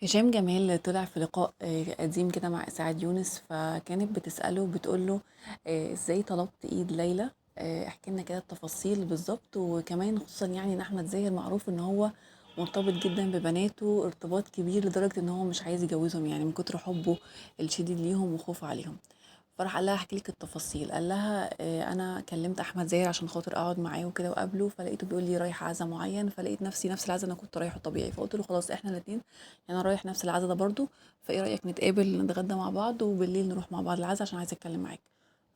هشام جمال طلع في لقاء قديم كده مع إسعاد يونس، فكانت بتسأله بتقول له ازاي طلبت ايد ليلى. احكي لنا كده التفاصيل بالظبط، وكمان خصوصا يعني ان احمد زاهر معروف ان هو مرتبط جدا ببناته ارتباط كبير لدرجة ان هو مش عايز يجوزهم، يعني من كتر حبه الشديد ليهم وخوفه عليهم. فراح قال لها احكي لك التفاصيل. قال لها انا كلمت احمد زاهر عشان خاطر اقعد معاه وكده وقابله، فلقيته بيقول لي رايح عزا معين، فلقيت نفسي نفس العزا انا كنت رايحه طبيعي، فقلت له خلاص احنا الاثنين يعني انا رايح نفس العزا ده برضو، فايه رايك نتقابل نتغدى مع بعض وبالليل نروح مع بعض العزا عشان عايزه اتكلم معاك.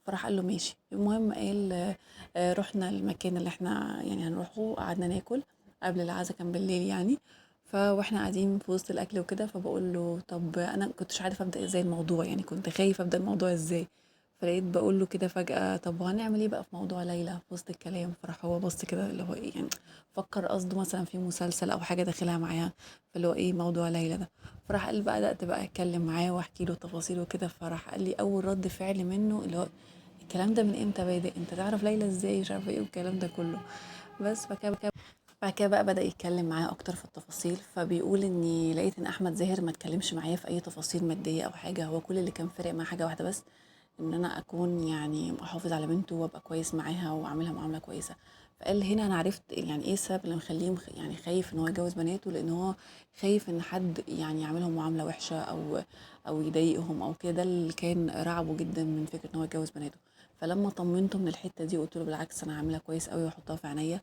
فراح قال له ماشي. المهم قال رحنا المكان اللي احنا يعني هنروحه، قعدنا ناكل قبل العزا، كان بالليل يعني. واحنا قاعدين في وسط الاكل وكده، فبقول له طب انا كنتش عارفه ابدا ازاي الموضوع، يعني كنت خايفه ابدا الموضوع ازاي. فلقيت بقول له كده فجأة طب وهنعمل ايه بقى في موضوع ليلى في وسط الكلام. فراح هو بص كده اللي هو ايه يعني، فكر قصده مثلا في مسلسل او حاجه داخلها معاها، فاللي هو ايه موضوع ليلى ده. فراح قال بقى بدأت بقى اتكلم معاه واحكي له تفاصيل وكده، فراح قال لي اول رد فعل منه اللي هو الكلام ده من امتى بادئ، انت تعرف ليلى ازاي، مش عارفه ايه والكلام ده كله. بس بعد كده بقى بدأ يتكلم معايا اكتر في التفاصيل، فبيقول اني لقيت ان احمد زاهر ما اتكلمش معايا في اي تفاصيل ماديه او حاجه، هو كل اللي كان فارق معاه حاجه واحده بس، ان انا اكون يعني احافظ على بنته وابقى كويس معاها واعملها معامله كويسه. فقال هنا انا عرفت يعني ايه السبب اللي مخليه يعني خايف ان هو يجوز بناته، لان هو خايف ان حد يعني يعملهم معامله وحشه او يضايقهم او كده، ده اللي كان رعبه جدا من فكره ان هو يتجوز بناته. فلما طمنته من الحته دي قلت له بالعكس انا عاملها كويس قوي واحطها في عينيا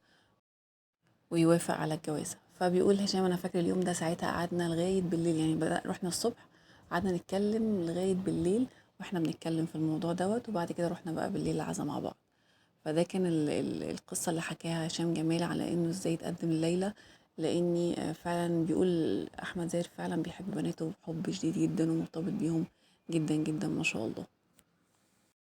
ويوافق على الجوازة. فبيقول هشام أنا فاكر اليوم ده ساعتها قعدنا لغاية بالليل، يعني رحنا الصبح قعدنا نتكلم لغاية بالليل واحنا بنتكلم في الموضوع دوت، وبعد كده رحنا بقى بالليل العزا مع بعض. فده كان القصة اللي حكاها هشام جمال على انه ازاي اتقدم لليلى، لاني فعلا بيقول احمد زاهر فعلا بيحب بناته بحب شديد جدا ومرتبط بيهم جدا جدا ما شاء الله.